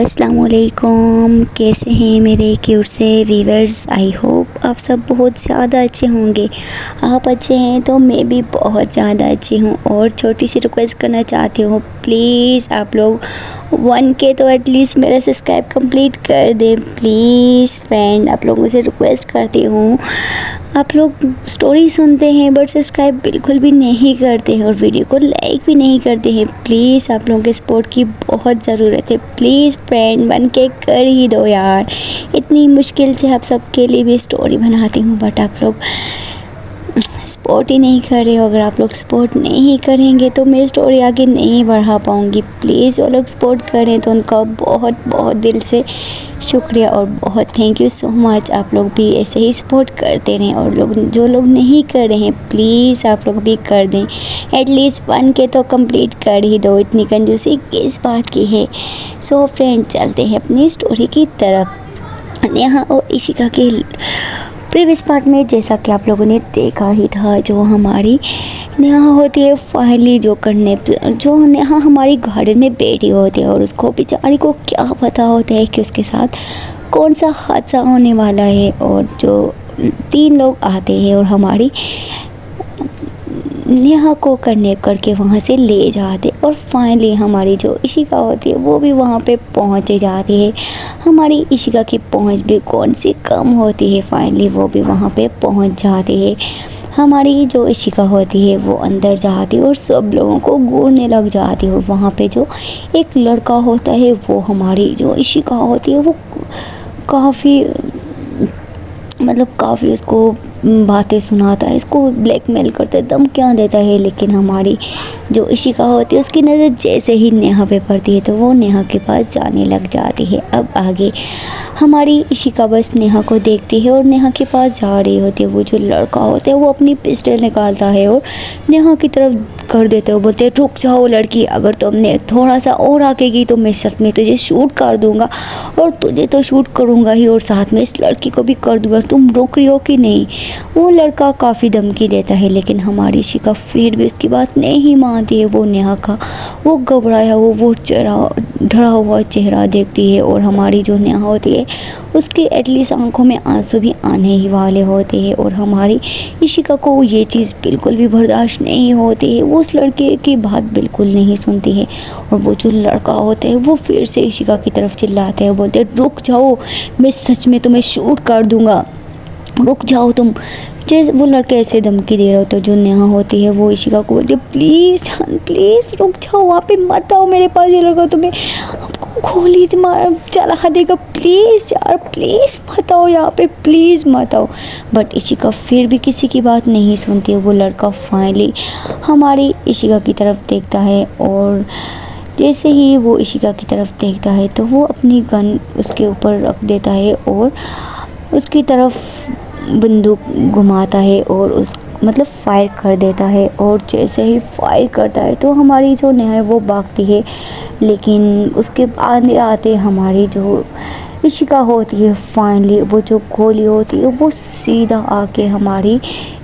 अस्सलाम वालेकुम। कैसे हैं मेरे क्यूट से व्यूअर्स। आई होप आप सब बहुत ज़्यादा अच्छे होंगे। आप अच्छे हैं तो मैं भी बहुत ज़्यादा अच्छी हूँ। और छोटी सी रिक्वेस्ट करना चाहती हूँ, प्लीज़ आप लोग 1K तो एटलीस्ट मेरा सब्सक्राइब कंप्लीट कर दें प्लीज़ फ्रेंड। आप लोगों से रिक्वेस्ट करती हूँ। आप लोग स्टोरी सुनते हैं बट सब्सक्राइब बिल्कुल भी नहीं करते हैं और वीडियो को लाइक भी नहीं करते हैं। प्लीज़ आप लोगों के सपोर्ट की बहुत ज़रूरत है। प्लीज़ फ्रेंड 1K कर ही दो यार। इतनी मुश्किल से आप सबके लिए भी स्टोरी बनाती हूँ बट आप लोग सपोर्ट ही नहीं कर रहे हो। अगर आप लोग सपोर्ट नहीं करेंगे तो मैं स्टोरी आगे नहीं बढ़ा पाऊँगी। प्लीज़ वो लोग सपोर्ट करें तो उनका बहुत बहुत दिल से शुक्रिया और बहुत थैंक यू सो मच। आप लोग भी ऐसे ही सपोर्ट करते रहें और जो लोग नहीं कर रहे हैं प्लीज़ आप लोग भी कर दें। एटलीस्ट 1K तो कंप्लीट कर ही दो। इतनी कंजूसी किस बात की है। सो फ्रेंड चलते हैं अपनी स्टोरी की तरफ। नेहा और इशिका के प्रीवियस पार्ट में जैसा कि आप लोगों ने देखा ही था, जो हमारी नेहा होती है फाइनली जो नेहा हमारी गार्डन में बैठी होती है और उसको बेचारी को क्या पता होता है कि उसके साथ कौन सा हादसा होने वाला है। और जो 3 लोग आते हैं और हमारी नेहा को किडनैप करके वहाँ से ले जाते और फाइनली हमारी जो इशिका होती है वो भी वहाँ पे पहुँच जाती है। हमारी इशिका की पहुँच भी कौन सी कम होती है, फाइनली वो भी वहाँ पे पहुँच जाती है। हमारी जो इशिका होती है वो अंदर जाती है और सब लोगों को घूरने लग जाती है। और वहाँ पे जो एक लड़का होता है वो हमारी जो इशिका होती है वो काफ़ी उसको बातें सुनाता है, इसको ब्लैकमेल करता है, धमकियाँ देता है। लेकिन हमारी जो इशिका होती है उसकी नज़र जैसे ही नेहा पे पड़ती है तो वो नेहा के पास जाने लग जाती है। अब आगे हमारी इशिका बस नेहा को देखती है और नेहा के पास जा रही होती है। वो जो लड़का होता है वो अपनी पिस्टल निकालता है और नेहा की तरफ कर देते हो, बोलते हैं रुक जाओ लड़की, अगर तुमने थोड़ा सा और आगे गई तो मैं सच में तुझे शूट कर दूंगा और तुझे तो शूट करूंगा ही और साथ में इस लड़की को भी कर दूंगा, तुम रुक रही हो कि नहीं। वो लड़का काफ़ी धमकी देता है लेकिन हमारी इशिका फिर भी उसकी बात नहीं मानती है। वो नेहा का वो घबराया वो डरा हुआ चेहरा देखती है और हमारी जो नेहा होती है उसके एटलीस्ट आंखों में आंसू भी आने ही वाले होते हैं। और हमारी इशिका को ये चीज़ बिल्कुल भी बर्दाश्त नहीं होती है। वो उस लड़के की बात बिल्कुल नहीं सुनती है और वो जो लड़का होता है वो फिर से इशिका की तरफ चिल्लाते हैं, बोलते हैं रुक जाओ, मैं सच में तुम्हें शूट कर दूंगा, रुक जाओ तुम। जैसे वो लड़के ऐसे धमकी दे रहे होते हैं, जो नेहा होती है वो इशिका को बोलती है प्लीज़ जान प्लीज़ रुक जाओ, वहाँ पे मत आओ मेरे पास, ये लड़का तुम्हें आपको गोली मार चला देगा, प्लीज़ यार प्लीज़ मत आओ यहाँ पे, प्लीज़ मत आओ। बट इशिका फिर भी किसी की बात नहीं सुनती है। वो लड़का फाइनली हमारी इशिका की तरफ देखता है और जैसे ही वो इशिका की तरफ देखता है तो वो अपनी गन उसके ऊपर रख देता है और उसकी तरफ बंदूक घुमाता है और फायर कर देता है। और जैसे ही फायर करता है तो हमारी जो नेहा है वो भागती है, लेकिन उसके आगे आते हमारी जो इशिका होती है फाइनली वो जो गोली होती है वो सीधा आके हमारी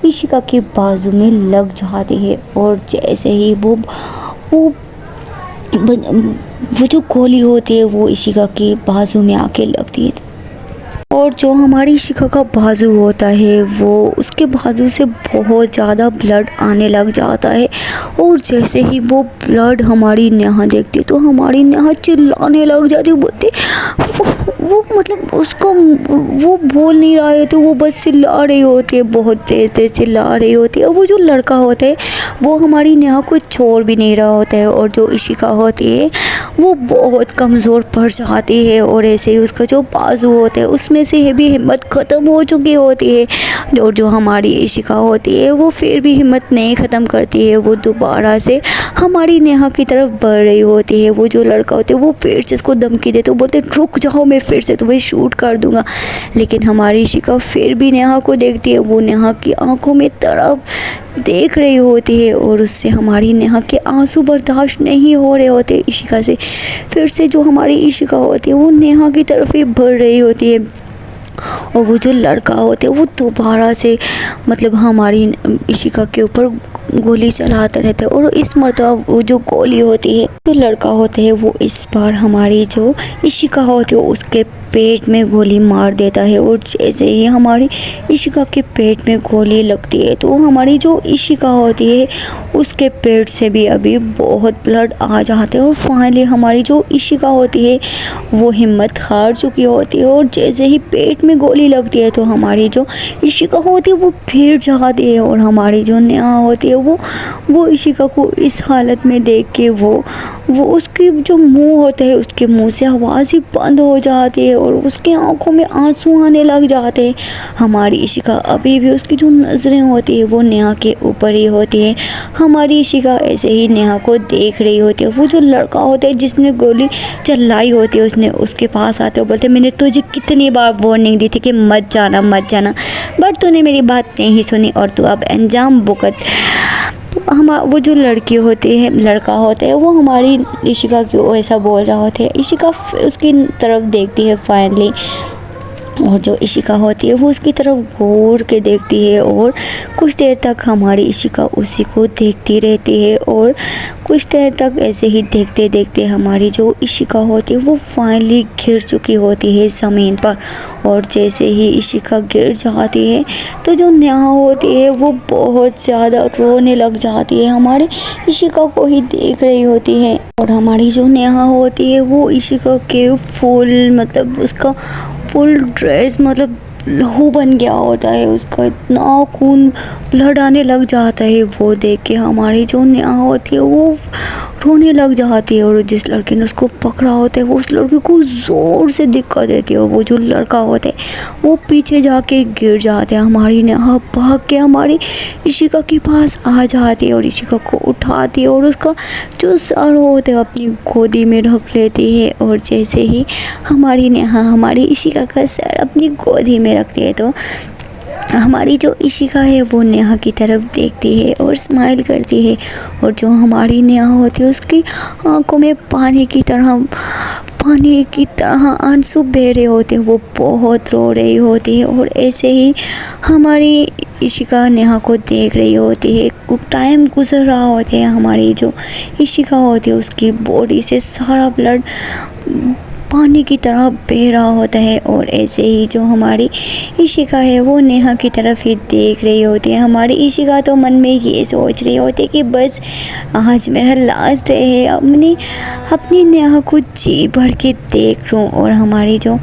इशिका के बाजू में लग जाती है। और जैसे ही वो जो गोली होती है वो इशिका के बाजू में आके लगती है और जो हमारी इशिका का बाजू होता है वो उसके बाजू से बहुत ज़्यादा ब्लड आने लग जाता है। और जैसे ही वो ब्लड हमारी नेहा देखती है तो हमारी नेहा चिल्लाने लग जाती है, बोलती वो बोल नहीं रहा है तो वो बस चिल्ला रही होती है, बहुत तेज़ चिल्ला रही होती है। और वो जो लड़का होता है वो हमारी नेहा को छोड़ भी नहीं रहा होता है और जो इशिका होती है वो बहुत कमज़ोर पड़ जाती है और ऐसे ही उसका जो बाजू होता है उसमें से भी हिम्मत ख़त्म हो चुकी होती है। और जो हमारी इशिका होती है वो फिर भी हिम्मत नहीं ख़त्म करती है, वो दोबारा से हमारी नेहा की तरफ बढ़ रही होती है। वो जो लड़का होता है वो फिर से उसको धमकी देते वो बोलते रुक जाओ, मैं फिर से तुम्हें शूट कर दूंगा। लेकिन हमारी इशिका फिर भी नेहा को देखती है, वो नेहा की आंखों में तरफ देख रही होती है और उससे हमारी नेहा के आंसू बर्दाश्त नहीं हो रहे होते इशिका से। फिर से जो हमारी इशिका होती है वो नेहा की तरफ ही बढ़ रही होती है और वो जो लड़का होता है वो दोबारा से हमारी इशिका के ऊपर गोली चलाते रहते हैं। और इस मर्तबा वो जो गोली होती है, जो लड़का होता है वो इस बार हमारी जो इशिका होती है उसके पेट में गोली मार देता है। और जैसे ही हमारी इशिका के पेट में गोली लगती है तो हमारी जो इशिका होती है उसके पेट से भी अभी बहुत ब्लड आ जाते हैं। और फाइनली हमारी जो इशिका होती है वो हिम्मत हार चुकी होती है। और जैसे ही पेट में गोली लगती है तो हमारी जो इशिका होती है वो फिर जाती है। और हमारी जो नेहा होती है वो इशिका को इस हालत में देख के वो उसकी जो मुंह होता है उसके मुंह से आवाज़ ही बंद हो जाती है और उसके आंखों में आंसू आने लग जाते हैं। हमारी इशिका अभी भी उसकी जो नज़रें होती है वो नेहा के ऊपर ही होती है। हमारी इशिका ऐसे ही नेहा को देख रही होती है। वो जो लड़का होता है जिसने गोली चलाई होती है उसने उसके पास आते हुए बोलते, मैंने तुझे कितनी बार वार्निंग दी थी कि मत जाना बट तूने मेरी बात नहीं सुनी और तू अब अंजाम भुगत। वो जो लड़की होती है लड़का होता है वो हमारी इशिका को ऐसा बोल रहा होता है। इशिका उसकी तरफ देखती है फाइनली, और जो इशिका होती है वो उसकी तरफ घूर के देखती है। और कुछ देर तक हमारी इशिका उसी को देखती रहती है। और कुछ देर तक ऐसे ही देखते देखते हमारी जो इशिका होती है वो फाइनली गिर चुकी होती है ज़मीन पर। और जैसे ही इशिका गिर जाती है तो जो नेहा होती है वो बहुत ज़्यादा रोने लग जाती है, हमारी इशिका को ही देख रही होती है। और हमारी जो नेहा होती है वो इशिका के उसका फुल ड्रेस लहू बन गया होता है, उसका इतना खून ब्लड आने लग जाता है। वो देख के हमारी जो नेहा होती है वो रोने लग जाती है। और जिस लड़के ने उसको पकड़ा होता है वो उस लड़के को ज़ोर से धक्का देती है और वो जो लड़का होता है वो पीछे जाके गिर जाते हैं। हमारी नेहा भाग के हमारी इशिका के पास आ जाती है और इशिका को उठाती है और उसका जो सर होता है अपनी गोदी में रख लेती है। और जैसे ही हमारी नेहा हमारी इशिका का सर अपनी गोदी में रखती है तो हमारी जो इशिका है वो नेहा की तरफ देखती है और स्माइल करती है। और जो हमारी नेहा होती है उसकी आंखों में पानी की तरह आंसू बह रहे होते हैं, वो बहुत रो रही होती है। और ऐसे ही हमारी इशिका नेहा को देख रही होती है। कुछ टाइम गुजर रहा होता है, हमारी जो इशिका होती है उसकी बॉडी से सारा ब्लड पानी की तरह बह रहा होता है। और ऐसे ही जो हमारी इशिका है वो नेहा की तरफ ही देख रही होती है। हमारी इशिका तो मन में ये सोच रही होती है कि बस आज मेरा लास्ट डे है, अपनी नेहा को जी भर के देख लूँ। और हमारी जो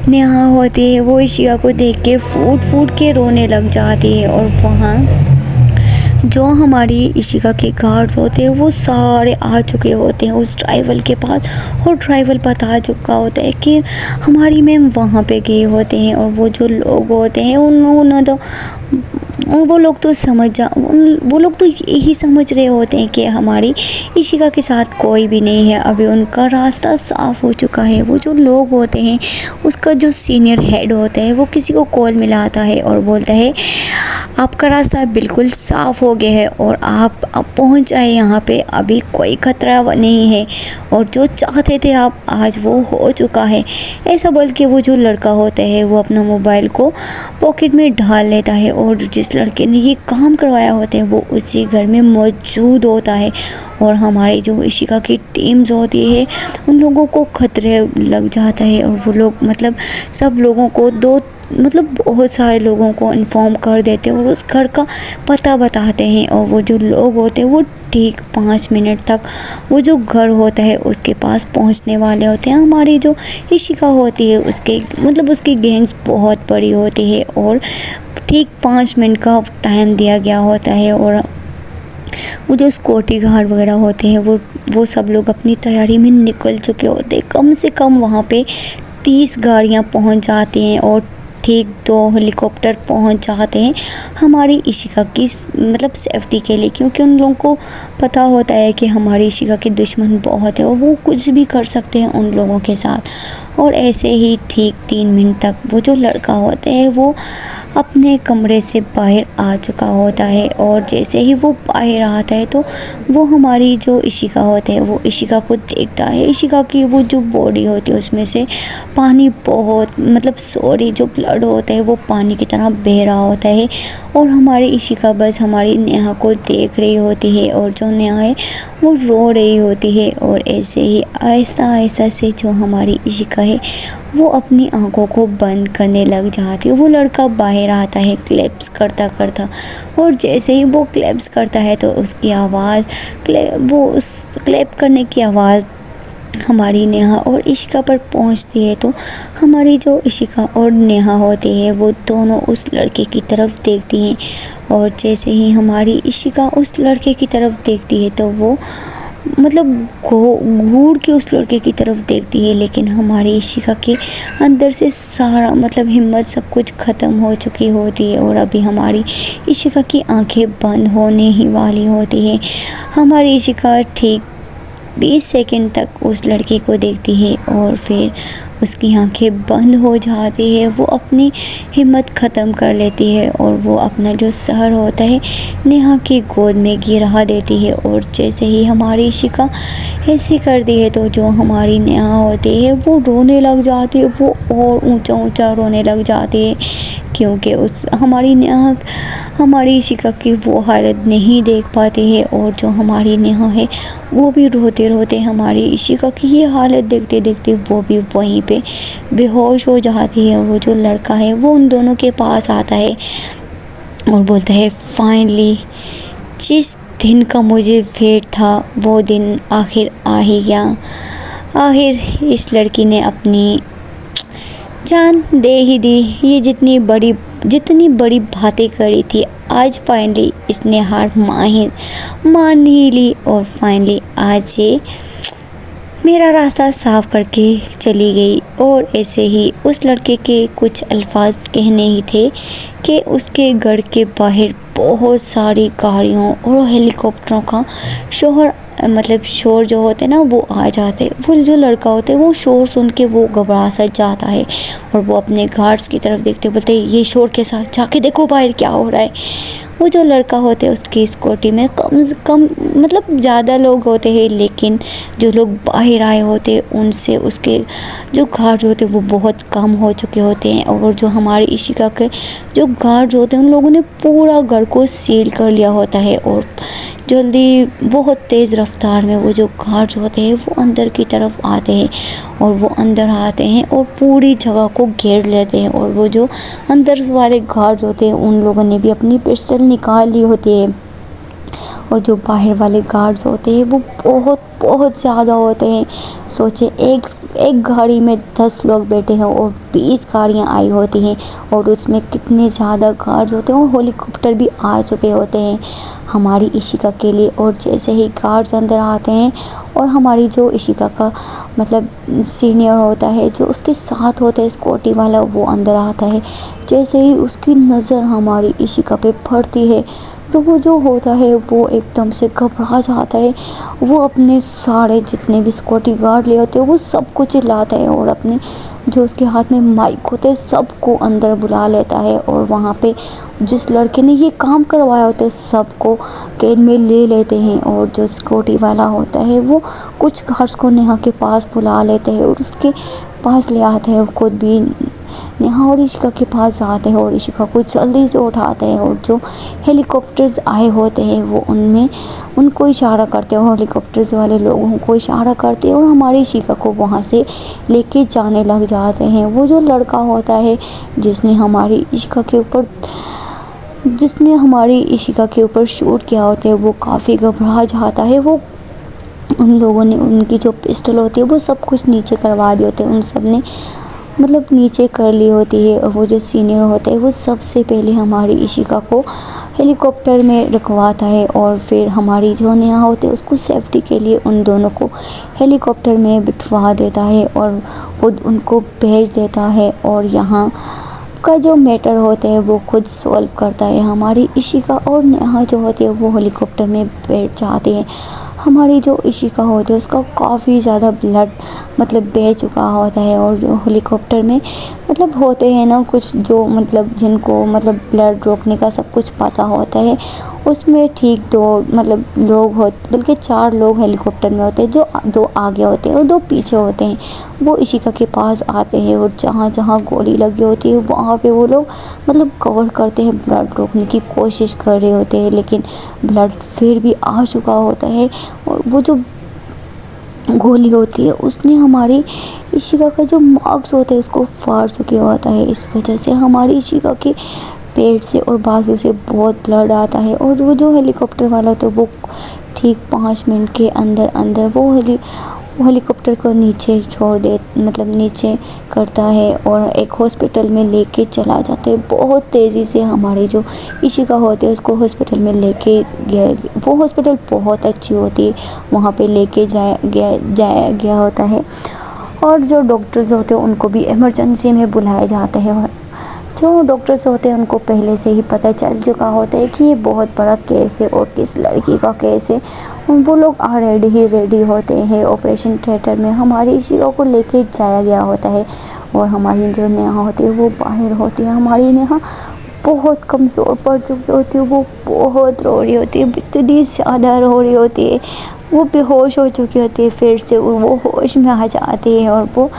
नेहा होती है वो इशिका को देख के फूट के रोने लग जाती है। और वहाँ जो हमारी इशिका के गार्ड्स होते हैं वो सारे आ चुके होते हैं उस ड्राइवर के पास। और ड्राइवर बता चुका होता है कि हमारी मैम वहाँ पे गए होते हैं। और वो जो लोग होते हैं उन्होंने तो वो लोग तो यही समझ रहे होते हैं कि हमारी इशिका के साथ कोई भी नहीं है, अभी उनका रास्ता साफ़ हो चुका है। वो जो लोग होते हैं उसका जो सीनियर हेड होता है वो किसी को कॉल मिलाता है और बोलता है आपका रास्ता बिल्कुल साफ़ हो गया है और आप अब पहुंच जाए यहाँ पे, अभी कोई खतरा नहीं है और जो चाहते थे आप आज वो हो चुका है। ऐसा बोल के वो जो लड़का होता है वो अपना मोबाइल को पॉकेट में डाल लेता है और जिस लड़के ने ये काम करवाया होता है वो उसी घर में मौजूद होता है। और हमारी जो इशिका की टीम्स होती है उन लोगों को खतरे लग जाता है और वो लोग सब लोगों को बहुत सारे लोगों को इन्फॉर्म कर देते हैं और उस घर का पता बताते हैं। और वो जो लोग होते हैं वो ठीक 5 मिनट तक वो जो घर होता है उसके पास पहुंचने वाले होते हैं। हमारी जो इशिका होती है उसकी गैंग्स बहुत बड़ी होती है और ठीक 5 मिनट का टाइम दिया गया होता है। और वो जो सिक्योरिटी गार्ड वगैरह होते हैं वो सब लोग अपनी तैयारी में निकल चुके होते हैं। कम से कम वहाँ पे 30 गाड़ियाँ पहुँच जाती हैं और ठीक 2 हेलीकॉप्टर पहुंच जाते हैं हमारी इशिका की सेफ्टी के लिए, क्योंकि उन लोगों को पता होता है कि हमारी इशिका के दुश्मन बहुत है और वो कुछ भी कर सकते हैं उन लोगों के साथ। और ऐसे ही ठीक 3 मिनट तक वो जो लड़का होता है वो अपने कमरे से बाहर आ चुका होता है। और जैसे ही वो बाहर आता है तो वो हमारी जो इशिका होता है वो इशिका को देखता है। इशिका की वो जो बॉडी होती है उसमें से पानी बहुत जो ब्लड ब्लड होता है वो पानी की तरह बह रहा होता है और हमारी इशिका बस हमारी नेहा को देख रही होती है और जो नेहा है वो रो रही होती है। और ऐसे ही आहिस्ता आहिस्ता से जो हमारी इशिका है वो अपनी आंखों को बंद करने लग जाती है। वो लड़का बाहर आता है क्लैप्स करता करता और जैसे ही वो क्लैप्स करता है तो उसकी आवाज़ वो उस क्लैप करने की आवाज़ हमारी नेहा और इशिका पर पहुंचती है। तो हमारी जो इशिका और नेहा होती है वो दोनों उस लड़के की तरफ देखती हैं और जैसे ही हमारी इशिका उस लड़के की तरफ देखती है तो वो मतलब घूर के उस लड़के की तरफ देखती है। लेकिन हमारी इशिका के अंदर से सारा मतलब हिम्मत सब कुछ ख़त्म हो चुकी होती है और अभी हमारी इशिका की आंखें बंद होने ही वाली होती है। हमारी इशिका ठीक 20 सेकंड तक उस लड़के को देखती है और फिर उसकी आंखें बंद हो जाती है। वो अपनी हिम्मत ख़त्म कर लेती है और वो अपना जो सर होता है नेहा की गोद में गिरा देती है। और जैसे ही हमारी इशिका ऐसी करती है तो जो हमारी नेहा होती है वो रोने लग जाती है। वो और ऊंचा ऊंचा रोने लग जाती है क्योंकि उस हमारी नेहा हमारी इशिका की वो हालत नहीं देख पाती है और जो हमारी नेहा है वो भी रोते रोते हमारी इशिका की ये हालत देखते देखते वो भी वहीं पे बेहोश हो जाती है। और वो जो लड़का है वो उन दोनों के पास आता है और बोलता है फाइनली जिस दिन का मुझे वेट था वो दिन आखिर आ ही गया। आखिर इस लड़की ने अपनी जान दे ही दी। ये जितनी बड़ी बातें करी थी आज फाइनली इसने हार मान ही ली और फाइनली आज ये मेरा रास्ता साफ करके चली गई। और ऐसे ही उस लड़के के कुछ अल्फाज कहने ही थे कि उसके घर के बाहर बहुत सारी गाड़ियों और हेलीकॉप्टरों का शोर जो होते हैं ना वो आ जाते। वो जो लड़का होता है वो शोर सुन के वो घबरा सा जाता है और वो अपने गार्ड्स की तरफ देखते बोलते ये शोर के साथ जाके देखो बाहर क्या हो रहा है। वो जो लड़का होता है उसकी स्कूटी में कम से कम मतलब ज़्यादा लोग होते हैं लेकिन जो लोग बाहर आए होते हैं उनसे उसके जो गार्ड होते हैं वो बहुत कम हो चुके होते हैं। और जो हमारी इशिका के जो गार्ड होते हैं उन लोगों ने पूरा घर को सील कर लिया होता है और जल्दी बहुत तेज़ रफ्तार में वो जो गार्ड्स होते हैं वो अंदर की तरफ आते हैं और वो अंदर आते हैं और पूरी जगह को घेर लेते हैं। और वो जो अंदर वाले गार्ड्स होते हैं उन लोगों ने भी अपनी पिस्टल निकाल ली होती है और जो बाहर वाले गार्ड्स होते हैं वो बहुत ज़्यादा होते हैं। सोचे एक गाड़ी में 10 लोग बैठे हैं और 20 गाड़ियाँ आई होती हैं और उसमें कितने ज़्यादा गार्ड्स होते हैं और हेलीकॉप्टर भी आ चुके होते हैं हमारी इशिका के लिए। और जैसे ही गार्ड्स अंदर आते हैं और हमारी जो इशिका का मतलब सीनियर होता है जो उसके साथ होता है स्कूटी वाला वो अंदर आता है। जैसे ही उसकी नज़र हमारी इशिका पे पड़ती है तो वो जो होता है वो एकदम से घबरा जाता है। वो अपने सारे जितने भी सिक्योरिटी गार्ड ले होते हैं वो सबको चिल्लाता है और अपने जो उसके हाथ में माइक होते हैं सबको अंदर बुला लेता है और वहाँ पे जिस लड़के ने ये काम करवाया होता है सबको कैद में ले लेते हैं। और जो सिक्योरिटी वाला होता है वो कुछ गार्ड्स को नेहा के पास बुला लेते हैं और उसके पास ले आते हैं और खुद भी नेहा और इशिका के पास जाते हैं और इशिका को जल्दी से उठाते हैं। और जो हेलीकॉप्टर्स आए होते हैं वो उनको इशारा करते हैं और हेलीकॉप्टर्स वाले लोगों को इशारा करते हैं और हमारी इशिका को वहाँ से लेके जाने लग जाते हैं। वो जो लड़का होता है जिसने हमारी इशिका के ऊपर शूट किया होता है वो काफ़ी घबरा जाता है। वो उन लोगों ने उनकी जो पिस्टल होती है वो सब कुछ नीचे करवा दिए होते हैं। उन सब ने मतलब नीचे कर ली होती है और वो जो सीनियर होता है वो सबसे पहले हमारी इशिका को हेलीकॉप्टर में रखवाता है और फिर हमारी जो नेहा होती है उसको सेफ्टी के लिए उन दोनों को हेलीकॉप्टर में बिठवा देता है और खुद उनको भेज देता है। और यहाँ का जो मैटर होता है वो खुद सॉल्व करता है। हमारी इशिका और नेहा जो होती है वो हेलीकॉप्टर में बैठ जाते हैं। हमारी जो इशिका होती है उसका काफ़ी ज़्यादा ब्लड मतलब बह चुका होता है और जो हेलीकॉप्टर में मतलब होते हैं ना कुछ जो मतलब जिनको मतलब ब्लड रोकने का सब कुछ पता होता है, उसमें ठीक दो मतलब लोग हो, बल्कि 4 लोग हेलीकॉप्टर में होते हैं, जो 2 आगे होते हैं और 2 पीछे होते हैं। वो इशिका के पास आते हैं और जहाँ जहाँ गोली लगी होती है वहाँ पे वो लोग मतलब कवर करते हैं, ब्लड रोकने की कोशिश कर रहे होते हैं, लेकिन ब्लड फिर भी आ चुका होता है। और वो जो गोली होती है उसने हमारी इशिका का जो मार्क्स होता है उसको फाड़ चुके होता है। इस वजह से हमारी इशिका के पेट से और बाजू से बहुत ब्लड आता है। और वो जो हेलीकॉप्टर वाला तो वो ठीक 5 मिनट के अंदर अंदर वो हेलीकॉप्टर को नीचे छोड़ दे मतलब नीचे करता है और एक हॉस्पिटल में लेके चला जाता है। बहुत तेज़ी से हमारी जो इशिका होती है उसको हॉस्पिटल में लेके गया। वो हॉस्पिटल बहुत अच्छी होती है, वहाँ पे लेके जाया गया होता है। और जो डॉक्टर्स होते हैं उनको भी इमरजेंसी में बुलाया जाता है। जो डॉक्टर्स होते हैं उनको पहले से ही पता चल चुका होता है कि ये बहुत बड़ा केस है और किस लड़की का केस है। वो लोग रेडी होते हैं। ऑपरेशन थिएटर में हमारी इशिका को लेके जाया गया होता है और हमारी जो नेहा होती है वो बाहर होती है। हमारी नेहा बहुत कमज़ोर पड़ चुकी होती है, वो बहुत रो रही होती है, इतनी ज़्यादा रो रही होती है, वो बेहोश हो चुकी होती है। फिर से वो होश में आ जाती है और वो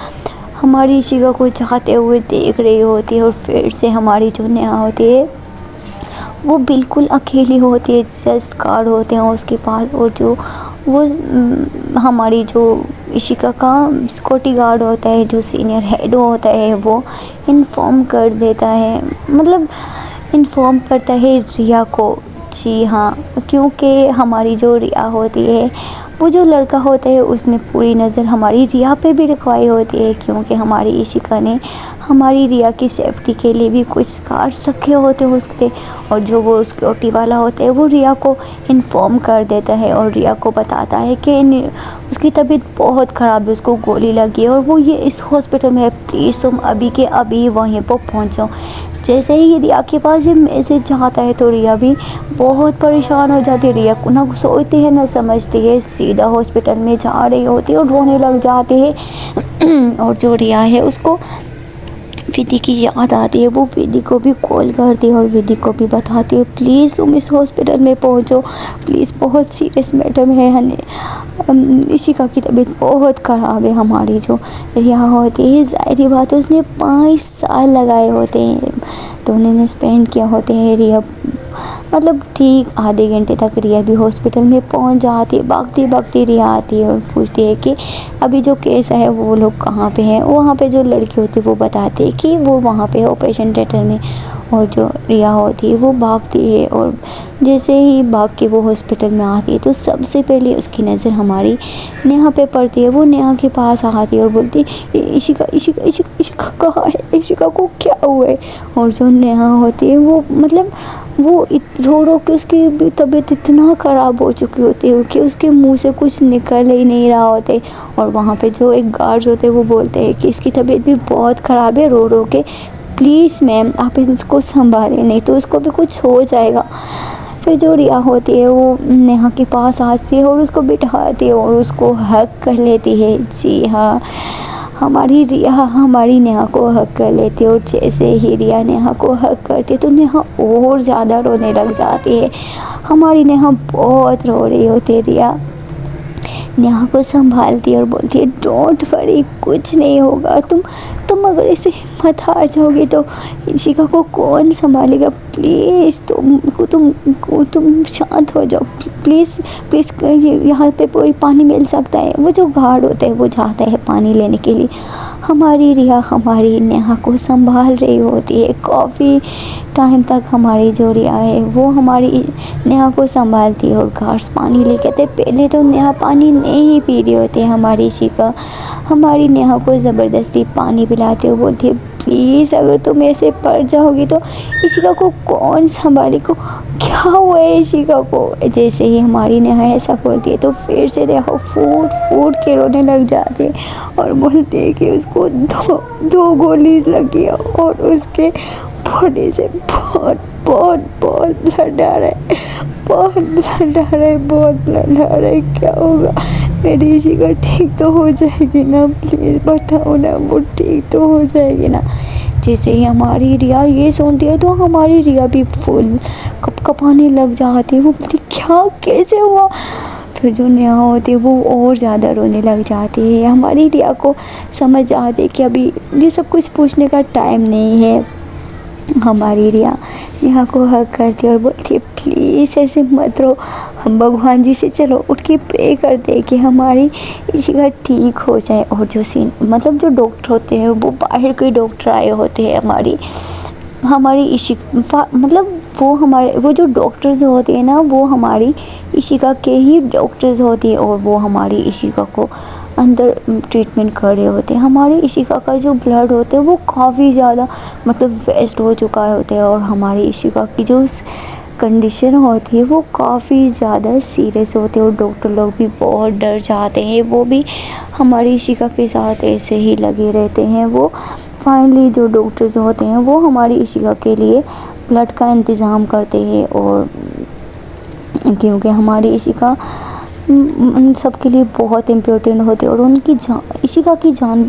हमारी इशिका को चाहते हुए देख रही होती है। और फिर से हमारी जो नेहा होती है वो बिल्कुल अकेली होती है, जस्ट कार्ड होते हैं उसके पास। और जो वो हमारी जो इशिका का सिक्योरिटी गार्ड होता है, जो सीनियर हेड होता है, वो इन्फॉर्म कर देता है मतलब इन्फॉर्म करता है रिया को। जी हाँ, क्योंकि हमारी जो रिया होती है वो जो लड़का होता है उसने पूरी नज़र हमारी रिया पे भी रखवाई होती है, क्योंकि हमारी इशिका ने हमारी रिया की सेफ्टी के लिए भी कुछ स्कार्स रखे होते हैं उस पर। और जो वो सिक्योरिटी वाला होता है वो रिया को इन्फॉर्म कर देता है और रिया को बताता है कि उसकी तबीयत बहुत ख़राब है, उसको गोली लगी है और वो ये इस हॉस्पिटल में है, प्लीज़ तुम अभी के अभी वहीं पर पहुँचो। जैसे ही रिया के पास ये मैसेज जाता है तो रिया भी बहुत परेशान हो जाती है। रिया को ना सोचती है ना समझती है, सीधा हॉस्पिटल में जा रही होती है और रोने लग जाती है। और जो रिया है उसको विधि की याद आती है, वो विधि को भी कॉल करती है और विधि को भी बताती है प्लीज़ तुम इस हॉस्पिटल में पहुंचो, प्लीज़ बहुत सीरियस मैटर है। इशिका की तबीयत बहुत ख़राब है। हमारी जो रिया होती है ज़ाहिर बात है उसने 5 साल लगाए होते हैं तो उन्होंने स्पेंड किया होते हैं। रिया मतलब ठीक आधे घंटे तक रिया भी हॉस्पिटल में पहुंच जाती है। भागती भागती रिया आती है और पूछती है कि अभी जो केस है वो लोग कहाँ पे हैं। वहाँ पे जो लड़की होती है वो बताती है कि वो वहाँ पे है ऑपरेशन थिएटर में। और जो रिया होती है वो भागती है और जैसे ही भाग के वो हॉस्पिटल में आती है तो सबसे पहले उसकी नज़र हमारी नेहा पे पड़ती है। वो नेहा के पास आती है और बोलती है इशिका इशिका इशिका इशिका कहाँ है, इशिका को क्या हुआ है। और जो नेहा होती है वो मतलब वो रो रो के उसकी तबीयत इतना ख़राब हो चुकी होती है कि उसके मुंह से कुछ निकल ही नहीं रहा होते। और वहाँ पे जो एक गार्ड्स होते हैं वो बोलते हैं कि इसकी तबीयत भी बहुत ख़राब है, रो रो के प्लीज़ मैम आप इसको संभालें नहीं तो इसको भी कुछ हो जाएगा। फिर जो रिया होती है वो नेहा के पास आती है और उसको बिठाती है और उसको हग कर लेती है। जी हाँ, हमारी रिया हमारी नेहा को हक कर लेती है और जैसे ही रिया नेहा को हक करती है तो नेहा और ज़्यादा रोने लग जाती है। हमारी नेहा बहुत रो रही होती है। रिया नेहा को संभालती है और बोलती है डोंट वरी, कुछ नहीं होगा, तुम अगर ऐसे हिम्मत हार जाओगी तो इशिका को कौन संभालेगा। प्लीज़ तुम शांत हो जाओ, प्लीज़ प्लीज़। यहाँ पे कोई पानी मिल सकता है। वो जो गार्ड होता है वो जाता है पानी लेने के लिए। हमारी रिया हमारी नेहा को संभाल रही होती है। काफ़ी टाइम तक हमारी जो रिया है वो हमारी नेहा को संभालती है और गार्ड्स पानी लेके आते। पहले तो नेहा पानी नहीं पी रही होती है। हमारी इशिका हमारी नेहा को ज़बरदस्ती पानी पिलाती है, बोलती है प्लीज़ अगर तुम ऐसे पड़ जाओगी तो इशिका को कौन संभालेगा, क्या हुआ है इशिका को। जैसे ही हमारी नेहा ऐसा बोलती है तो फिर से नेहा फूट फूट के रोने लग जाती है और बोलती है कि उसको दो गोली लगी है और उसके बॉडी से बहुत बहुत बहुत ब्लड आ रहा है, बहुत ब्लड आ रहा है, बहुत ब्लड आ रहा है। क्या होगा, मेरी इशिका ठीक तो हो जाएगी ना, प्लीज़ बताओ ना, वो ठीक तो हो जाएगी ना। जैसे ही हमारी रिया ये सुनती है तो हमारी रिया भी फुल कपकपाने लग जाती है। वो बोलती क्या, कैसे हुआ? फिर जो नेहा होती है वो और ज़्यादा रोने लग जाती है। हमारी रिया को समझ आती है कि अभी ये सब कुछ पूछने का टाइम नहीं है। हमारी रिया नेहा को हग करती है और बोलती है प्लीज़ ऐसे मत रो, हम भगवान जी से चलो उठ के प्रे करते हैं कि हमारी इशिका ठीक हो जाए। और जो सीन मतलब जो डॉक्टर होते हैं वो बाहर के डॉक्टर आए होते हैं हमारी इशिका मतलब वो जो डॉक्टर्स होते हैं ना वो हमारी इशिका के ही डॉक्टर्स होते हैं और वो हमारी इशिका को अंदर ट्रीटमेंट कर रहे होते हैं। हमारी इशिका का जो ब्लड होता है वो काफ़ी ज़्यादा मतलब वेस्ट हो चुका होता है और हमारी इशिका की जो कंडीशन होती है वो काफ़ी ज़्यादा सीरियस होती है और डॉक्टर लोग भी बहुत डर जाते हैं। वो भी हमारी इशिका के साथ ऐसे ही लगे रहते हैं। वो फाइनली जो डॉक्टर्स होते हैं वो हमारी इशिका के लिए ब्लड का इंतज़ाम करते हैं और क्योंकि हमारी इशिका उन सब के लिए बहुत इम्पोर्टेंट होती है और उनकी इशिका की जान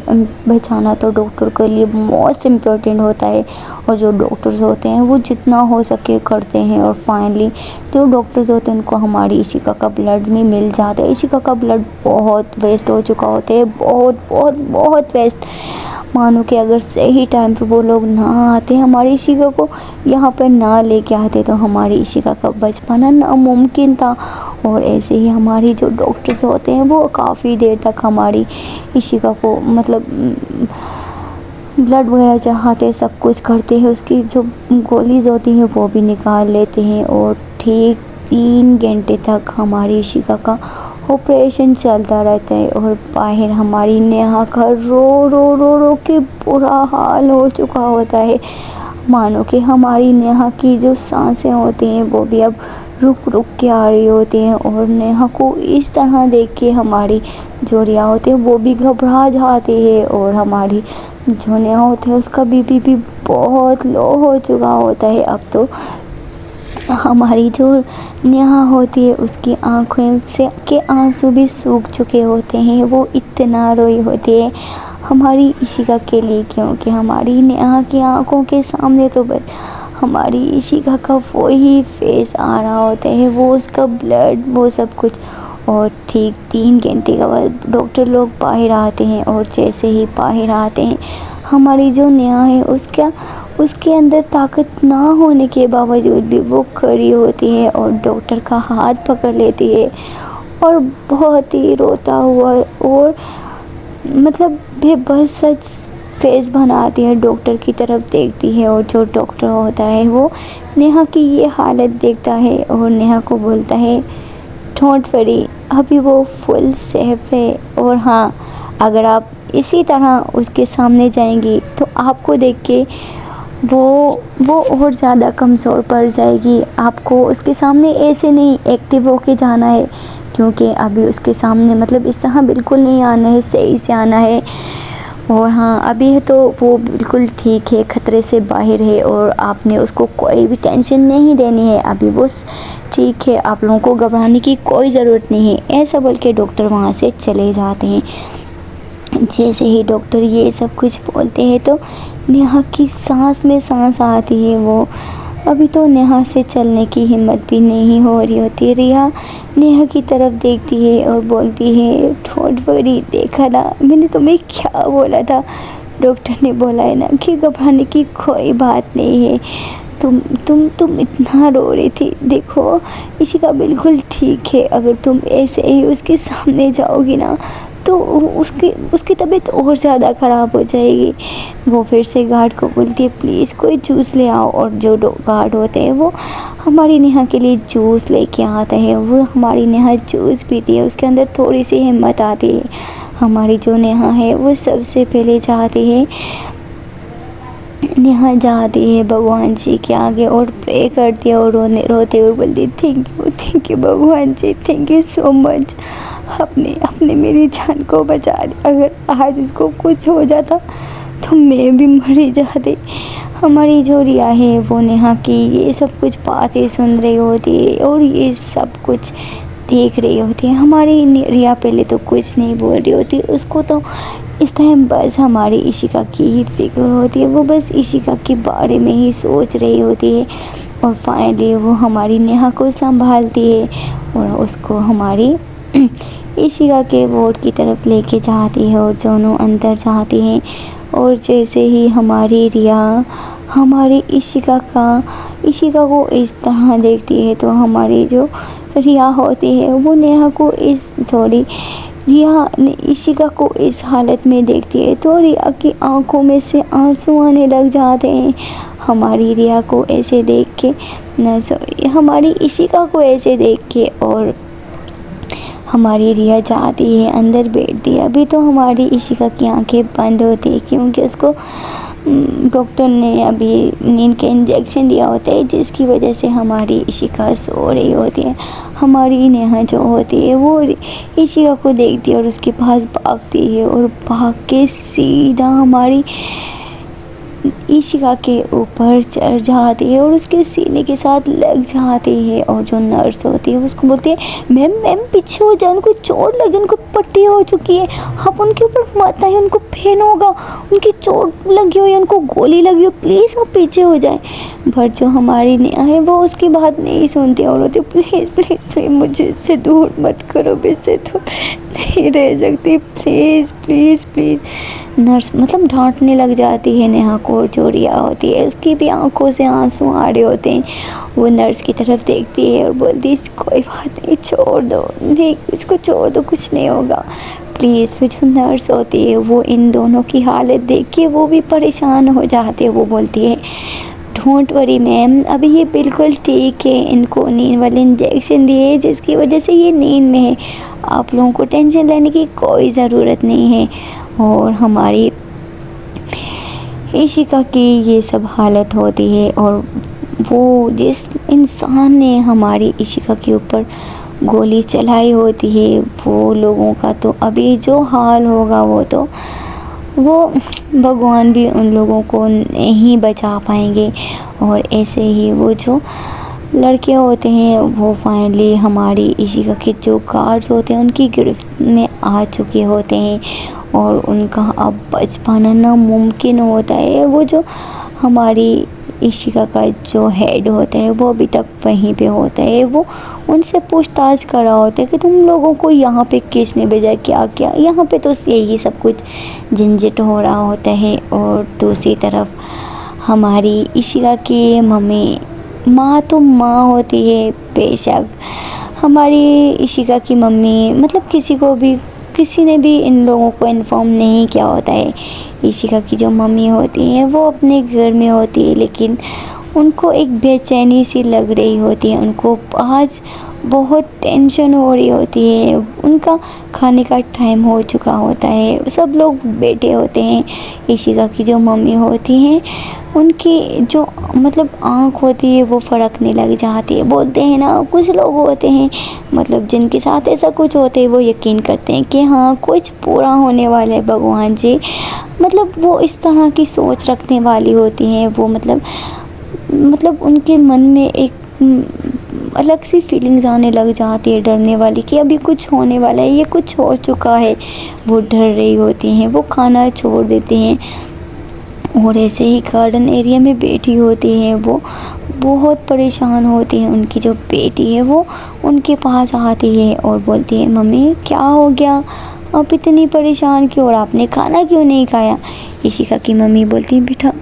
बचाना तो डॉक्टर के लिए मोस्ट इम्पोर्टेंट होता है। और जो डॉक्टर्स होते हैं वो जितना हो सके करते हैं और फाइनली जो डॉक्टर्स होते हैं उनको हमारी इशिका का ब्लड में मिल जाता है। इशिका का ब्लड बहुत वेस्ट हो चुका होता है, बहुत बहुत बहुत वेस्ट। मानो कि अगर सही टाइम पे वो लोग ना आते, हमारी इशिका को यहाँ पर ना लेके आते तो हमारी इशिका का बच पाना नामुमकिन था। और ऐसे ही हमारी जो डॉक्टर्स होते हैं वो काफ़ी देर तक हमारी इशिका को मतलब ब्लड वगैरह चढ़ाते, सब कुछ करते हैं। उसकी जो गोलीज होती हैं वो भी निकाल लेते हैं और ठीक 3 घंटे तक हमारी इशिका का ऑपरेशन चलता रहता है। और बाहर हमारी नेहा का रो रो रो रो के बुरा हाल हो चुका होता है। मानो कि हमारी नेहा की जो सांसें होती हैं वो भी अब रुक रुक के आ रही होती हैं और नेहा को इस तरह देख के हमारी जो रिया होती है वो भी घबरा जाती है और हमारी जो नेहा होती है उसका बीपी भी बहुत लो हो चुका होता है। अब तो हमारी जो नेहा होती है उसकी आँखों से के आंसू भी सूख चुके होते हैं। वो इतना रोई होती है हमारी इशिका के लिए, क्योंकि हमारी नेहा की आंखों के सामने तो बस हमारी इशिका का वो ही फेस आ रहा होता है, वो उसका ब्लड, वो सब कुछ। और ठीक 3 घंटे के बाद डॉक्टर लोग बाहर आते हैं और जैसे ही बाहर आते हैं हमारी जो नेहा है उसके अंदर ताकत ना होने के बावजूद भी वो खड़ी होती है और डॉक्टर का हाथ पकड़ लेती है और बहुत ही रोता हुआ और मतलब बेबस सच फेस बनाती है, डॉक्टर की तरफ देखती है। और जो डॉक्टर होता है वो नेहा की ये हालत देखता है और नेहा को बोलता है डोंट वरी, अभी वो फुल सेफ है। और हाँ, अगर आप इसी तरह उसके सामने जाएंगी तो आपको देख के वो और ज़्यादा कमज़ोर पड़ जाएगी। आपको उसके सामने ऐसे नहीं एक्टिव होके जाना है, क्योंकि अभी उसके सामने मतलब इस तरह बिल्कुल नहीं आना है, सही से आना है। और हाँ, अभी है तो वो बिल्कुल ठीक है, ख़तरे से बाहर है और आपने उसको कोई भी टेंशन नहीं देनी है। अभी वो ठीक है, आप लोगों को घबराने की कोई ज़रूरत नहीं है, ऐसा बोल के डॉक्टर वहाँ से चले जाते हैं। जैसे ही डॉक्टर ये सब कुछ बोलते हैं तो नेहा की सांस में सांस आती है। वो अभी तो नेहा से चलने की हिम्मत भी नहीं हो रही होती। रिया नेहा की तरफ देखती है और बोलती है डोंट वरी, देखा ना मैंने तुम्हें क्या बोला था, डॉक्टर ने बोला है ना कि घबराने की कोई बात नहीं है। तुम इतना रो रही थी, देखो इशिका बिल्कुल ठीक है। अगर तुम ऐसे ही उसके सामने जाओगी ना तो उसकी तबीयत और ज़्यादा ख़राब हो जाएगी। वो फिर से गार्ड को बोलती है प्लीज़ कोई जूस ले आओ। और जो गार्ड होते हैं वो हमारी नेहा के लिए जूस लेके आता है। वो हमारी नेहा जूस पीती है, उसके अंदर थोड़ी सी हिम्मत आती है। हमारी जो नेहा है वो सबसे पहले चाहती है, नेहा जाती है भगवान जी के आगे और प्रे करती है और रोते हुए बोलती थैंक यू भगवान जी, थैंक यू सो मच, आपने मेरी जान को बचा दिया। अगर आज इसको कुछ हो जाता तो मैं भी मर ही जाती। हमारी जो रिया है वो नेहा की ये सब कुछ बातें सुन रही होती है और ये सब कुछ देख रही होती है। हमारी रिया पहले तो कुछ नहीं बोल रही होती, उसको तो इस टाइम बस हमारी इशिका की ही फिक्र होती है, वो बस इशिका के बारे में ही सोच रही होती है। और फाइनली वो हमारी नेहा को संभालती है और उसको हमारी इशिका के बोर्ड की तरफ लेके जाती है और दोनों अंदर जाती हैं। और जैसे ही हमारी रिया हमारी इशिका को इस तरह देखती है तो हमारी जो रिया होती है वो नेहा को रिया ने इशिका को इस हालत में देखती है तो रिया की आंखों में से आंसू आने लग जाते हैं। हमारी रिया को ऐसे देख के हमारी इशिका को ऐसे देख के और हमारी रिया जाती है अंदर बैठती है। अभी तो हमारी इशिका की आंखें बंद होती है क्योंकि उसको डॉक्टर ने अभी नींद के इंजेक्शन दिया होता है, जिसकी वजह से हमारी इशिका सो रही होती है। हमारी नेहा जो होती है वो इशिका को देखती है और उसके पास भागती है और भाग के सीधा हमारी इशिका के ऊपर चढ़ जाती है और उसके सीने के साथ लग जाती है। और जो नर्स होती है उसको बोलती है, मैम पीछे हो जाए, उनको चोट लगी, उनको पट्टी हो चुकी है, आप उनके ऊपर मत आइए, उनको पेन होगा, उनकी चोट लगी हो या उनको गोली लगी हो, प्लीज़ आप पीछे हो जाए। बट जो हमारी नेहा है वो उसकी बात नहीं सुनती और बोलती, प्लीज़ मुझे इससे दूर मत करो, इससे दूर नहीं रह सकती, प्लीज़। नर्स मतलब डांटने लग जाती है नेहा को। जो रिया होती है उसकी भी आंखों से आंसू आ रहे होते हैं। वो नर्स की तरफ देखती है और बोलती है, कोई बात नहीं, छोड़ दो, नहीं इसको छोड़ दो, कुछ नहीं होगा, प्लीज़। फिर जो नर्स होती है वो इन दोनों की हालत देख के वो भी परेशान हो जाती है। वो बोलती है, डोंट वरी मैम, अभी ये बिल्कुल ठीक है, इनको नींद वाले इंजेक्शन दिए जिसकी वजह से ये नींद में है, आप लोगों को टेंशन लेने की कोई ज़रूरत नहीं है। और हमारी इशिका की ये सब हालत होती है और वो जिस इंसान ने हमारी इशिका के ऊपर गोली चलाई होती है वो लोगों का तो अभी जो हाल होगा वो भगवान भी उन लोगों को नहीं बचा पाएंगे। और ऐसे ही वो जो लड़के होते हैं वो फाइनली हमारी इशिका के जो गार्ड्स होते हैं उनकी गिरफ्त में आ चुके होते हैं और उनका अब बच पाना नामुमकिन होता है। वो जो हमारी इशिका का जो हेड होता है वो अभी तक वहीं पे होता है। वो उनसे पूछताछ कर रहा होता है कि तुम लोगों को यहाँ पे किसने भेजा, क्या क्या, यहाँ पे तो यही सब कुछ झंझट हो रहा होता है। और दूसरी तरफ हमारी इशिका की माँ तो माँ होती है बेशक, हमारी इशिका की मम्मी मतलब किसी ने भी इन लोगों को इन्फॉर्म नहीं किया होता है। इशिका की जो मम्मी होती हैं वो अपने घर में होती है लेकिन उनको एक बेचैनी सी लग रही होती है, उनको आज बहुत टेंशन हो रही होती है। उनका खाने का टाइम हो चुका होता है, सब लोग बैठे होते हैं। इशिका की जो मम्मी होती हैं उनकी जो मतलब आँख होती है वो फड़कने लग जाती है। बोलते हैं ना, कुछ लोग होते हैं मतलब जिनके साथ ऐसा कुछ होता है वो यकीन करते हैं कि हाँ कुछ पूरा होने वाला है भगवान जी, मतलब वो इस तरह की सोच रखने वाली होती हैं। वो मतलब उनके मन में एक अलग सी फीलिंग्स आने लग जाती है डरने वाली कि अभी कुछ होने वाला है, ये कुछ हो चुका है। वो डर रही होती हैं, वो खाना छोड़ देते हैं और ऐसे ही गार्डन एरिया में बैठी होती हैं। वो बहुत परेशान होती हैं। उनकी जो बेटी है वो उनके पास आती है और बोलती है, मम्मी क्या हो गया, आप इतनी परेशान क्यों और आपने खाना क्यों नहीं खाया। इशिका की मम्मी बोलती है, बेटा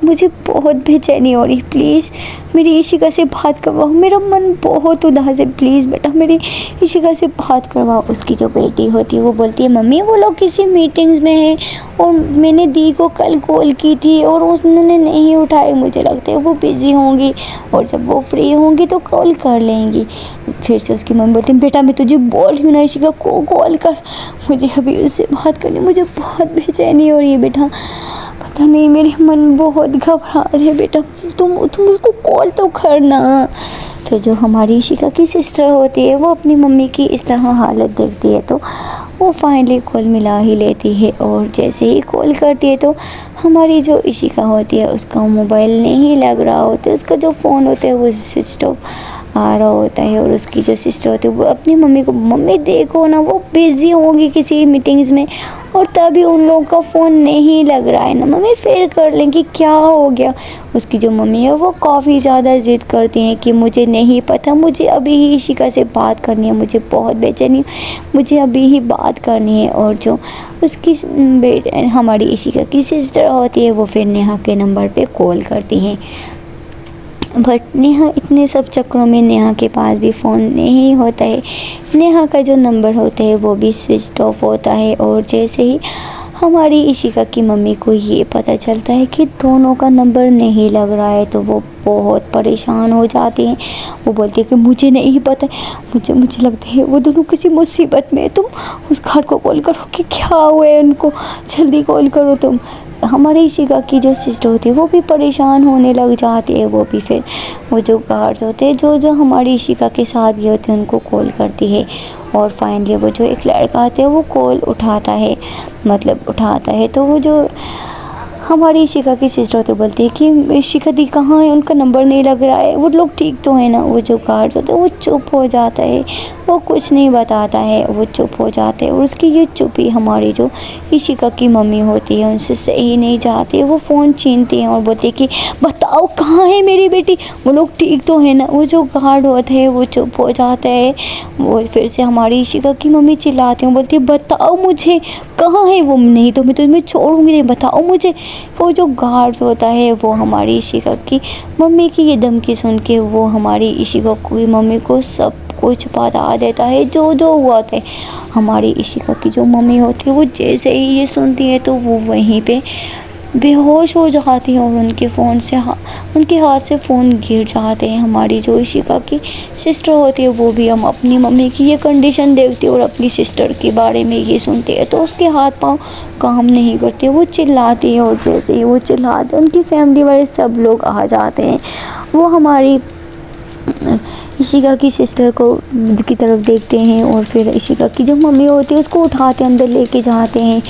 मुझे बहुत बेचैनी हो रही, प्लीज़ मेरी इशिका से बात करवाओ, मेरा मन बहुत उदास है, प्लीज़ बेटा मेरी इशिका से बात करवाओ। उसकी जो बेटी होती है वो बोलती है, मम्मी वो लोग किसी मीटिंग्स में हैं और मैंने दी को कल कॉल की थी और उन्होंने नहीं उठाई, मुझे लगता है वो बिज़ी होंगी और जब वो फ्री होंगी तो कॉल कर लेंगी। फिर से उसकी मम्मी बोलती है, बेटा मैं तुझे बोल रही हूँ ना इशिका को कॉल कर, मुझे अभी उससे बात करनी, मुझे बहुत बेचैनी हो रही है बेटा, पता नहीं मेरे मन बहुत घबरा रहे है बेटा, तुम उसको कॉल तो करना। फिर जो हमारी इशिका की सिस्टर होती है वो अपनी मम्मी की इस तरह हालत देखती है तो वो फाइनली कॉल मिला ही लेती है और जैसे ही कॉल करती है तो हमारी जो इशिका होती है उसका मोबाइल नहीं लग रहा होता है, उसका जो फ़ोन होता है वो स्विच ऑफ आ रहा होता है और उसकी जो सिस्टर होती है वो अपनी मम्मी को, मम्मी देखो ना वो बिज़ी होंगी किसी मीटिंग्स में और तभी उन लोगों का फ़ोन नहीं लग रहा है ना, मम्मी फिर कर लेंगी, क्या हो गया। उसकी जो मम्मी है वो काफ़ी ज़्यादा ज़िद करती हैं कि मुझे नहीं पता, मुझे अभी ही इशिका से बात करनी है, मुझे बहुत बेचैनी, मुझे अभी ही बात करनी है। और जो उसकी हमारी इशिका की सिस्टर होती है वो फिर नेहा के नंबर पे कॉल करती हैं। बट नेहा इतने सब चक्करों में नेहा के पास भी फ़ोन नहीं होता है, नेहा का जो नंबर होता है वो भी स्विच ऑफ होता है। और जैसे ही हमारी इशिका की मम्मी को ये पता चलता है कि दोनों का नंबर नहीं लग रहा है तो वो बहुत परेशान हो जाती हैं। वो बोलती है कि मुझे नहीं पता, मुझे लगता है वो दोनों किसी मुसीबत में है, तुम उस घर को कॉल करो कि क्या हुआ है उनको, जल्दी कॉल करो तुम। हमारी इशिका की जो सिस्टर होती है वो भी परेशान होने लग जाती है, वो भी फिर वो जो गार्ड्स होते हैं जो हमारी इशिका के साथ गए होते हैं उनको कॉल करती है। और फाइनली वो जो एक लड़का आता है वो कॉल उठाता है तो वो जो हमारी इशिका की सिस्टर होती बोलती है कि इशिका दी कहाँ है, उनका नंबर नहीं लग रहा है, वो लोग ठीक तो है ना। वो जो गार्ड्स होते हैं वो चुप हो जाता है, वो कुछ नहीं बताता है, वो चुप हो जाते हैं। और उसकी ये चुप्पी हमारी जो इशिका की मम्मी होती है उनसे सही नहीं जाती है, वो फ़ोन छीनती हैं और बोलती है कि बताओ कहाँ है मेरी बेटी, वो लोग ठीक तो है ना। वो जो गार्ड होता है वो चुप हो जाता है। वो फिर से हमारी इशिका की मम्मी चिल्लाती हैं, बोलती है बताओ मुझे कहाँ है वो, नहीं तो मैं तुम्हें छोड़ूंगी नहीं, बताओ मुझे। वो जो गार्ड्स होता है वो हमारी इशिका की मम्मी की ये धमकी सुन के वो हमारी इशिका की मम्मी को सब कुछ बता देता है जो हुआ था। हमारी इशिका की जो मम्मी होती है वो जैसे ही ये सुनती है तो वो वहीं पे बेहोश हो जाती है और उनके हाथ से फ़ोन गिर जाते हैं। हमारी जो इशिका की सिस्टर होती है वो भी हम अपनी मम्मी की ये कंडीशन देखती है और अपनी सिस्टर के बारे में ये सुनती है तो उसके हाथ पांव काम नहीं करते, वो चिल्लाती है। और जैसे ही वो चिल्लाते उनकी फैमिली वाले सब लोग आ जाते हैं। वो हमारी इशिका की सिस्टर की तरफ देखते हैं और फिर इशिका की जो मम्मी होती है उसको उठाते अंदर लेके जाते हैं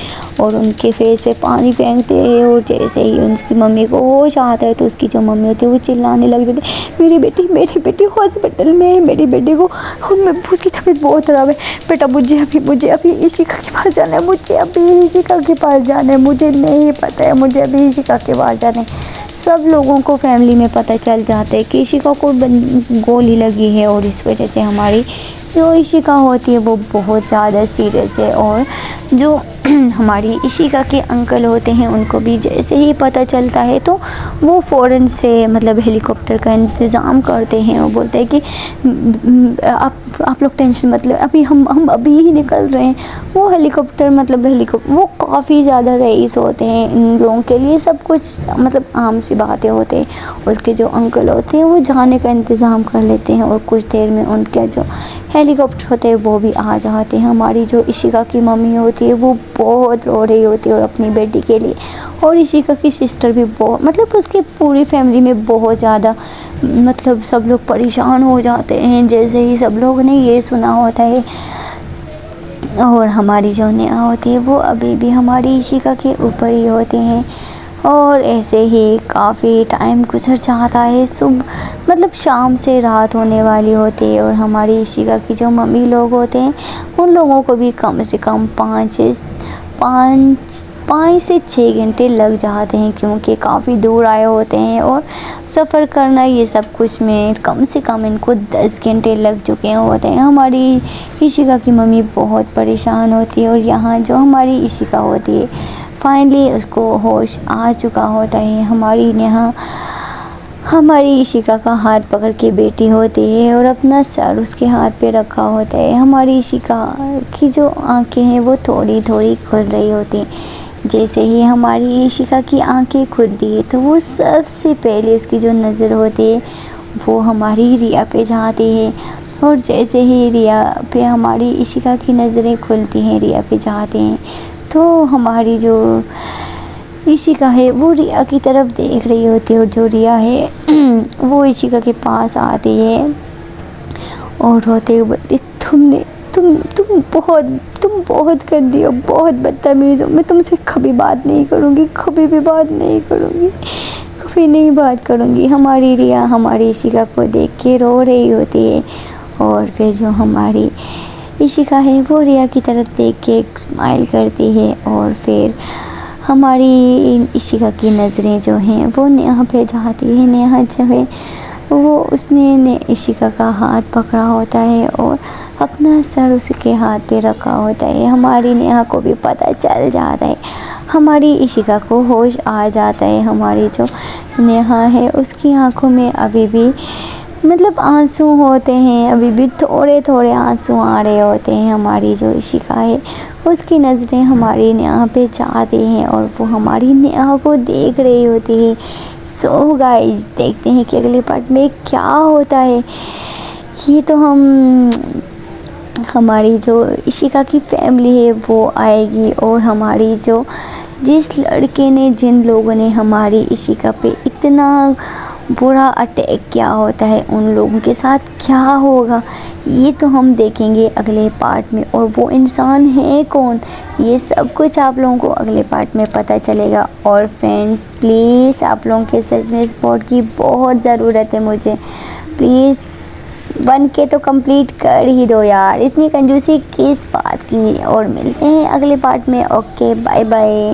और उनके फेस पे पानी फेंकते हैं। और जैसे ही उनकी मम्मी को होश आता है तो उसकी जो मम्मी होती है वो चिल्लाने लग जाती है, मेरी बेटी हॉस्पिटल में है, मेरी बेटी को उसकी तबीयत बहुत ख़राब है, बेटा मुझे अभी इशिका के पास जाना है, मुझे अभी इशिका के पास जाना है, मुझे नहीं पता है, मुझे अभी इशिका के पास जाना है। सब लोगों को फैमिली में पता चल जाता है कि इशिका को गोली लगी है और इस वजह से हमारी जो इशिका होती है वो बहुत ज़्यादा सीरियस है। और जो हमारी इशिका के अंकल होते हैं उनको भी जैसे ही पता चलता है तो वो फ़ौरन से हेलिकॉप्टर का इंतज़ाम करते हैं और बोलते हैं कि आप लोग टेंशन मत लो, अभी हम अभी ही निकल रहे हैं। वो हेलीकॉप्टर वो काफ़ी ज़्यादा रईस होते हैं, इन लोगों के लिए सब कुछ आम सी बातें होते हैं। उसके जो अंकल होते हैं वो जाने का इंतज़ाम कर लेते हैं और कुछ देर में उनका जो हेलीकॉप्टर होते हैं वो भी आ जाते हैं। हमारी जो इशिका की मम्मी होती है वो बहुत रो रही होती है और अपनी बेटी के लिए, और इशिका की सिस्टर भी बहुत उसके पूरी फैमिली में बहुत ज़्यादा सब लोग परेशान हो जाते हैं जैसे ही सब लोगों ने ये सुना होता है। और हमारी जो नेहा होती है वो अभी भी हमारी इशिका के ऊपर ही होते हैं। और ऐसे ही काफ़ी टाइम गुजर जाता है, शाम से रात होने वाली होती है और हमारी इशिका की जो मम्मी लोग होते हैं उन लोगों को भी कम से कम 5 से 6 घंटे लग जाते हैं क्योंकि काफ़ी दूर आए होते हैं और सफ़र करना ये सब कुछ में कम से कम इनको 10 घंटे लग चुके होते हैं। हमारी इशिका की मम्मी बहुत परेशान होती है और यहाँ जो हमारी इशिका होती है फाइनली उसको होश आ चुका होता है। हमारी नेहा हमारी इशिका का हाथ पकड़ के बैठी होती है और अपना सर उसके हाथ पे रखा होता है। हमारी इशिका की जो आंखें हैं वो थोड़ी थोड़ी खुल रही होती हैं। जैसे ही हमारी इशिका की आंखें खुलती है तो वो सबसे पहले उसकी जो नज़र होती है वो हमारी रिया पे जाती है। और जैसे ही रिया पे हमारी इशिका की नज़रें खुलती हैं, रिया पे जाते हैं तो हमारी जो इशिका है वो रिया की तरफ देख रही होती है और जो रिया है वो इशिका के पास आती है और रोते हुए बोलती तुम बहुत गंदी हो, बहुत बदतमीज़ हो, मैं तुमसे कभी बात नहीं करूँगी, कभी भी बात नहीं करूँगी, फिर नहीं बात करूँगी। हमारी रिया हमारी इशिका को देख के रो रही होती है और फिर जो हमारी इशिका है वो रिया की तरफ देख के एक स्माइल करती है और फिर हमारी इशिका की नज़रें जो हैं वो नेहा पे जाती है। नेहा जो है वो उसने इशिका का हाथ पकड़ा होता है और अपना सर उसके हाथ पे रखा होता है। हमारी नेहा को भी पता चल जाता है, हमारी इशिका को होश आ जाता है। हमारी जो नेहा है उसकी आंखों में अभी भी मतलब आंसू होते हैं, अभी भी थोड़े थोड़े आंसू आ रहे होते हैं। हमारी जो इशिका है उसकी नज़रें हमारी नेहा पे जाती हैं और वो हमारी नेहा को देख रही होती है। सो गाइस देखते हैं कि अगले पार्ट में क्या होता है। ये तो हमारी जो इशिका की फैमिली है वो आएगी और हमारी जो जिस लड़के ने जिन लोगों ने हमारी इशिका पे इतना बुरा अटैक किया होता है उन लोगों के साथ क्या होगा ये तो हम देखेंगे अगले पार्ट में। और वो इंसान है कौन ये सब कुछ आप लोगों को अगले पार्ट में पता चलेगा। और फ्रेंड प्लीज़ आप लोगों के सच में सपोर्ट की बहुत ज़रूरत है मुझे। प्लीज़ 1K तो कंप्लीट कर ही दो यार, इतनी कंजूसी किस बात की। और मिलते हैं अगले पार्ट में। Okay bye bye.